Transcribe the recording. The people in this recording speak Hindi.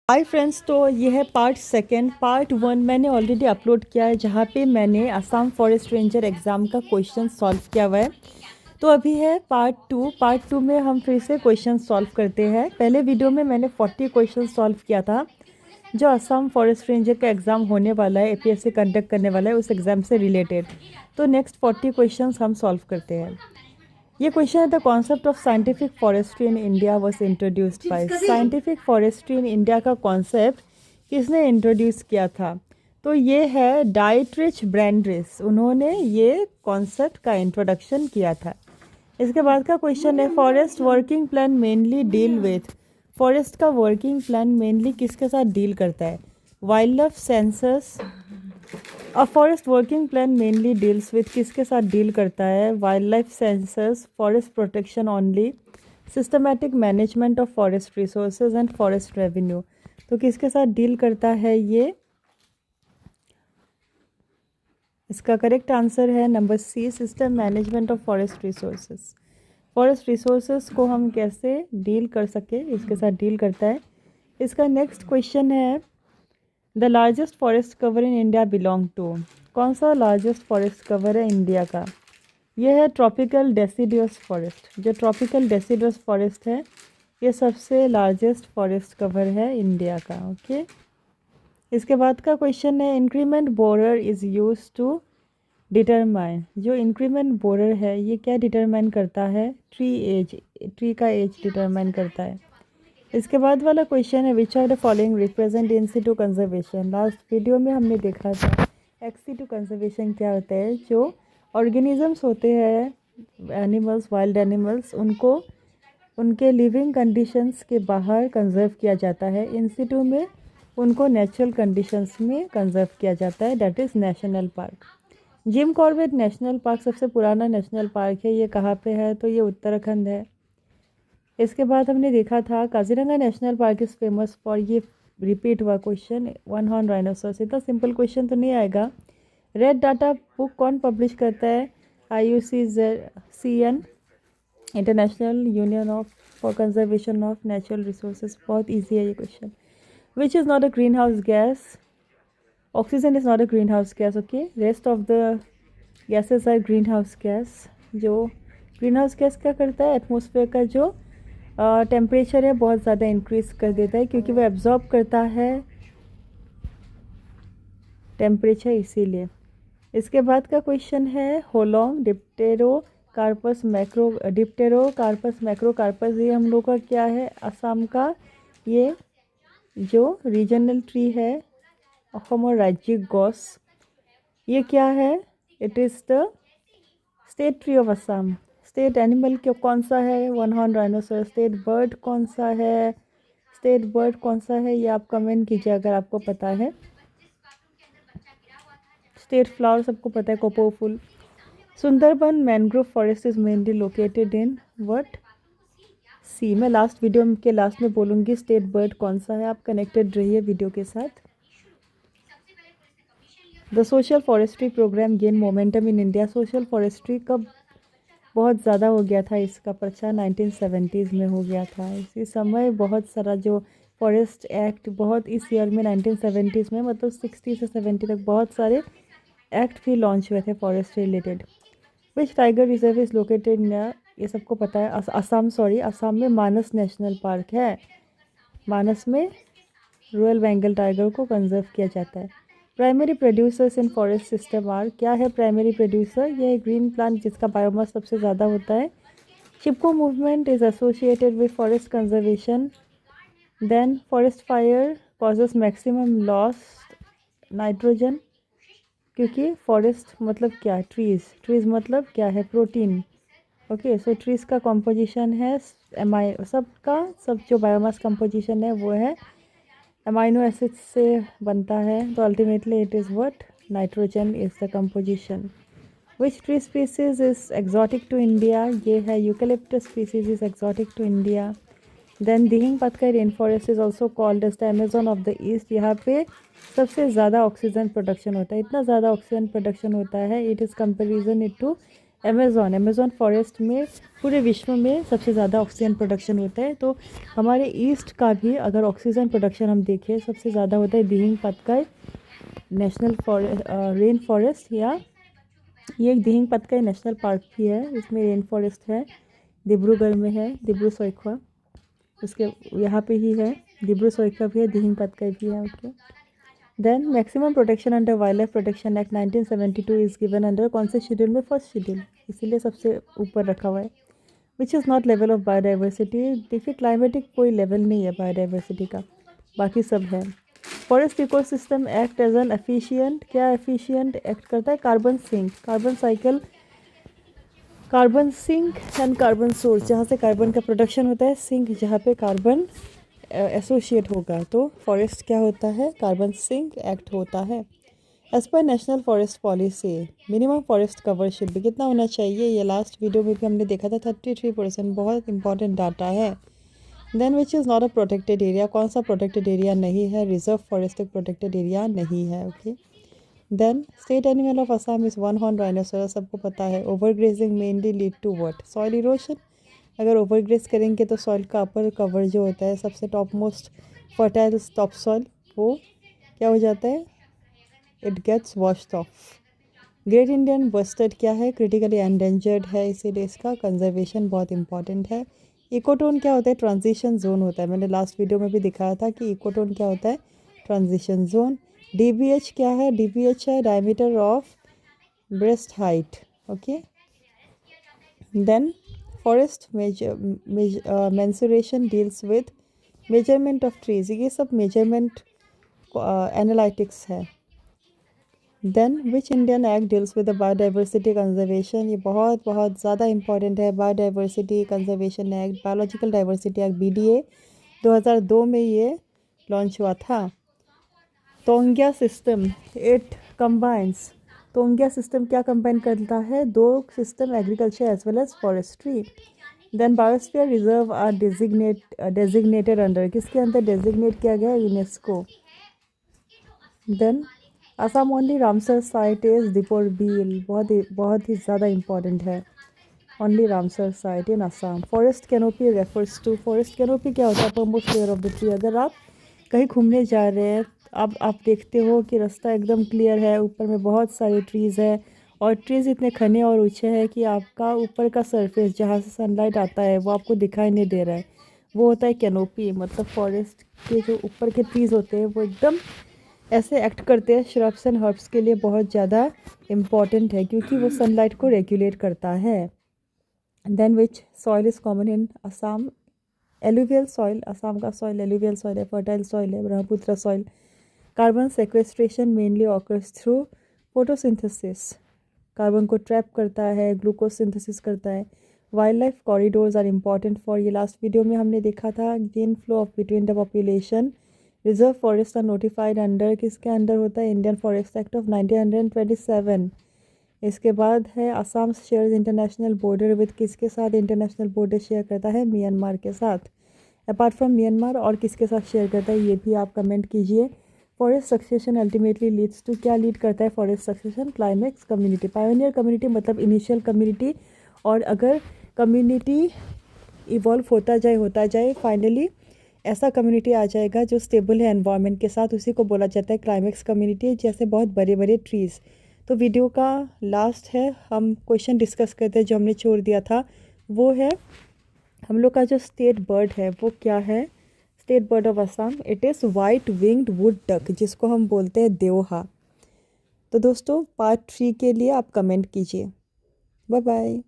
हाय फ्रेंड्स, तो ये है पार्ट सेकंड। पार्ट वन मैंने ऑलरेडी अपलोड किया है, जहाँ पे मैंने असम फॉरेस्ट रेंजर एग्ज़ाम का क्वेश्चन सॉल्व किया हुआ है। तो अभी है पार्ट टू में हम फिर से क्वेश्चन सॉल्व करते हैं। पहले वीडियो में मैंने 40 क्वेश्चन सॉल्व किया था, जो असम फॉरेस्ट रेंजर का एग्ज़ाम होने वाला है, एपीएससी कंडक्ट करने वाला है, उस एग्ज़ाम से रिलेटेड। तो नेक्स्ट 40 क्वेश्चन हम सॉल्व करते हैं। ये क्वेश्चन है, the concept of scientific forestry in India was introduced by. Scientific forestry in India का कॉन्सेप्ट किसने इंट्रोड्यूस किया था? तो ये है डाइटरिच ब्रैंड्रिस, उन्होंने ये कॉन्सेप्ट का इंट्रोडक्शन किया था। इसके बाद का क्वेश्चन है, forest working plan mainly deal with. Forest का वर्किंग प्लान मेनली किसके साथ डील करता है? Wildlife census. A forest working plan mainly deals with किसके साथ डील करता है? Wildlife census, forest protection only, systematic management of forest resources and forest revenue. तो किसके साथ डील करता है ये? इसका करेक्ट आंसर है number C, system management of forest resources. Forest resources को हम कैसे डील कर सके, इसके साथ डील करता है। इसका नेक्स्ट क्वेश्चन है, the largest forest cover in India belong to. कौन सा लार्जेस्ट फॉरेस्ट कवर है इंडिया का? यह है ट्रॉपिकल डेसिडुअस फॉरेस्ट। जो ट्रॉपिकल डेसिडुअस फॉरेस्ट है, ये सबसे लार्जेस्ट फॉरेस्ट कवर है इंडिया का। ओके, इसके बाद का क्वेश्चन है, increment borer is use to determine. जो इंक्रीमेंट बोरर है, ये क्या डिटरमाइन करता है? ट्री का एज डिटरमाइन करता है। इसके बाद वाला क्वेश्चन है, which are the following represent in situ conservation. Last video में हमने देखा था एक्स सिटू कंजर्वेशन क्या होता है। जो ऑर्गेनिजम्स होते हैं, एनिमल्स, वाइल्ड एनिमल्स, उनको उनके लिविंग कंडीशंस के बाहर कंजर्व किया जाता है। इन सिटू में उनको नेचुरल कंडीशंस में कंजर्व किया जाता है, that is national park. Jim Corbett national park सबसे पुराना नेशनल पार्क है। ये कहाँ पे है? तो ये उत्तराखंड है। इसके बाद हमने देखा था Kaziranga national park is famous for, ये रिपीट हुआ क्वेश्चन, वन हॉर्न राइनोसरस। इतना सिंपल क्वेश्चन तो नहीं आएगा। रेड डाटा बुक कौन पब्लिश करता है? IUCN, International Union of for Conservation of Natural Resources. बहुत ईजी है ये question. Which is not a greenhouse gas? Oxygen is not a greenhouse gas. Okay, rest of the gases are greenhouse gas. जो ग्रीन हाउस गैस क्या करता है? एटमोसफेयर का जो टेम्परेचर है बहुत ज़्यादा इंक्रीज़ कर देता है, क्योंकि वो एब्जॉर्ब करता है टेम्परेचर, इसीलिए। इसके बाद का क्वेश्चन है, होलोंग डिप्टेरोकार्पस मैक्रोकार्पस, ये हम लोग का क्या है? असम का ये जो रीजनल ट्री है, असम राज्य गॉस, ये क्या है? It is the state tree of Assam. State animal क्यों कौन सा है? One horn rhinoceros. State bird कौन सा है? स्टेट बर्ड कौन सा है, ये आप कमेंट कीजिए अगर आपको पता है। स्टेट फ्लावर सबको पता है, कोपो फूल। Sundarban mangrove forest is mainly located in what? C. मैं लास्ट वीडियो के लास्ट में बोलूँगी स्टेट बर्ड कौन सा है। आप कनेक्टेड रहिए वीडियो के साथ। The social forestry programme gain momentum in India. Social forestry कब बहुत ज़्यादा हो गया था? इसका प्रचार 1970s में हो गया था। इसी समय बहुत सारा जो फॉरेस्ट एक्ट, बहुत इस ईयर में 1970s में, मतलब 60 से 70 तक बहुत सारे एक्ट भी लॉन्च हुए थे forest related. Which tiger reserve is located in, ये सबको पता है, असम में मानस नेशनल पार्क है। मानस में रॉयल बेंगल टाइगर को कंजर्व किया जाता है। Primary producers in forest system are, क्या है प्राइमरी प्रोड्यूसर? यह ग्रीन प्लांट जिसका बायोमास सबसे ज़्यादा होता है। Chipko movement is associated with forest conservation. Then forest fire causes maximum loss nitrogen, क्योंकि फॉरेस्ट मतलब क्या? ट्रीज़ मतलब क्या है? प्रोटीन। ओके, सो ट्रीज़ का कॉम्पोजिशन है सब जो बायोमास कंपोजिशन है वो है अमाइनो एसिड से बनता है। तो ultimately it is what? Nitrogen is the composition. Which tree species is exotic to India? ये है eucalyptus species is exotic to India. Then Dihing Patkai rain forest is also called as the Amazon of the east. यहाँ पे सबसे ज़्यादा ऑक्सीजन प्रोडक्शन होता है। इतना ज़्यादा ऑक्सीजन प्रोडक्शन होता है, it is comparison it to Amazon forest में पूरे विश्व में सबसे ज़्यादा ऑक्सीजन प्रोडक्शन होता है। तो हमारे ईस्ट का भी अगर ऑक्सीजन प्रोडक्शन हम देखें सबसे ज़्यादा होता है दिहिंग पतकाई नेशनल रेन फॉरेस्ट, या ये एक दिहिंग पतकाई नेशनल पार्क भी है, इसमें रेन फॉरेस्ट है, डिब्रूगढ़ में है, डिब्रू सोइखवा उसके यहाँ पे ही है, डिब्रू सोइखवा भी है, दिहिंग पतकाई भी है। Okay, then maximum protection under wildlife protection act 1972 is given under कौन से शेड्यूल में? फर्स्ट शेड्यूल, इसीलिए सबसे ऊपर रखा हुआ है। Which is not level of biodiversity, देखिए क्लाइमेटिक कोई लेवल नहीं है बायोडाइवर्सिटी का, बाकी सब है। Forest ecosystem act as an efficient, क्या एफिशिएंट एक्ट करता है? Carbon sink, carbon cycle, carbon sink and carbon source, जहाँ से कार्बन का प्रोडक्शन होता है, सिंक जहाँ पे कार्बन एसोशिएट होगा, तो फॉरेस्ट क्या होता है? कार्बन सिंक एक्ट होता है। एज पर national forest policy minimum forest cover should भी कितना होना चाहिए? ये लास्ट वीडियो में भी हमने देखा था 33%, बहुत इंपॉर्टेंट डाटा है। Then which is not a protected area, कौन सा प्रोटेक्टेड एरिया नहीं है? रिजर्व फॉरेस्ट एक प्रोटेक्टेड एरिया नहीं है। Okay, then state animal of Assam is one horn rhinoceros, सबको पता है। Overgrazing mainly lead to what? Soil erosion, अगर ओवर ग्रेज करेंगे तो सॉइल का अपर कवर जो होता है सबसे top most fertile top soil, वो क्या हो जाता है? It gets washed off. Great Indian bustard क्या है? क्रिटिकली एंडेंजर्ड है, इसीलिए इसका कंजर्वेशन बहुत इंपॉर्टेंट है। इकोटोन क्या होता है? ट्रांजिशन जोन होता है, मैंने लास्ट वीडियो में भी दिखाया था कि इकोटोन क्या होता है? Transition zone. डीबीएच क्या है? डीबीएच है diameter of breast height. Okay, then forest mensuration deals with measurement of trees, ये सब मेजरमेंट एनालिटिक्स है। Then which Indian act deals with the biodiversity conservation, ये बहुत बहुत ज़्यादा इंपॉर्टेंट है। Biodiversity conservation act, biological diversity act, BDA 2002 में ये लॉन्च हुआ था। Taungya system it combines, taungya system क्या कंबाइन करता है? दो system, agriculture as well as forestry. Then biosphere reserve are designated under, किसके अंदर डेजिग्नेट किया गया? UNESCO. Then Assam only Ramsar site is Deepor Beel, बहुत ही ज़्यादा इंपॉर्टेंट है, only Ramsar site in Assam. Forest canopy refers to, forest canopy क्या होता है? Uppermost layer of the tree, अगर आप कहीं घूमने जा रहे हैं, अब आप देखते हो कि रास्ता एकदम क्लियर है, ऊपर में बहुत सारे ट्रीज़ है, और ट्रीज़ इतने घने और ऊंचे हैं कि आपका ऊपर का सरफेस जहाँ से सनलाइट आता है वो आपको दिखाई नहीं दे रहा है, वो होता है कैनोपी। मतलब फॉरेस्ट के जो ऊपर के ट्रीज़ होते हैं वो एकदम ऐसे एक्ट करते हैं, श्रब्स एंड हर्ब्स के लिए बहुत ज़्यादा इम्पॉर्टेंट है, क्योंकि वो सनलाइट को रेगुलेट करता है। Then which soil is common in Assam? Alluvial soil, Assam का सॉइल एलुवियल सॉइल है, फर्टाइल सॉइल है, Brahmaputra soil. Carbon sequestration mainly occurs through photosynthesis, carbon को ट्रैप करता है, ग्लूकोज सिंथेसिस करता है। Wildlife corridors are important for, ये लास्ट वीडियो में हमने देखा था, gene flow of between the population. Reserve forest are notified under, किसके अंडर होता है? Indian forest act of 1927। इसके बाद है Assam shares international border with, किसके साथ इंटरनेशनल बॉर्डर शेयर करता है? म्यांमार के साथ। अपार्ट फ्रॉम म्यांमार और किसके साथ शेयर करता है, ये भी आप कमेंट कीजिए। Forest succession ultimately leads to, क्या लीड करता है forest succession? Climax community. Pioneer community मतलब इनिशियल कम्युनिटी, और अगर कम्युनिटी इवॉल्व होता जाए फाइनली ऐसा कम्युनिटी आ जाएगा जो स्टेबल है एनवायरनमेंट के साथ, उसी को बोला जाता है क्लाइमेक्स कम्युनिटी, जैसे बहुत बड़े बड़े ट्रीज़। तो वीडियो का लास्ट है, हम क्वेश्चन डिस्कस करते हैं जो हमने छोड़ दिया था, वो है हम लोग का जो स्टेट बर्ड है वो क्या है? State bird of Assam, it is white winged wood duck, जिसको हम बोलते हैं देवहा। तो दोस्तों पार्ट 3 के लिए आप कमेंट कीजिए। Bye bye.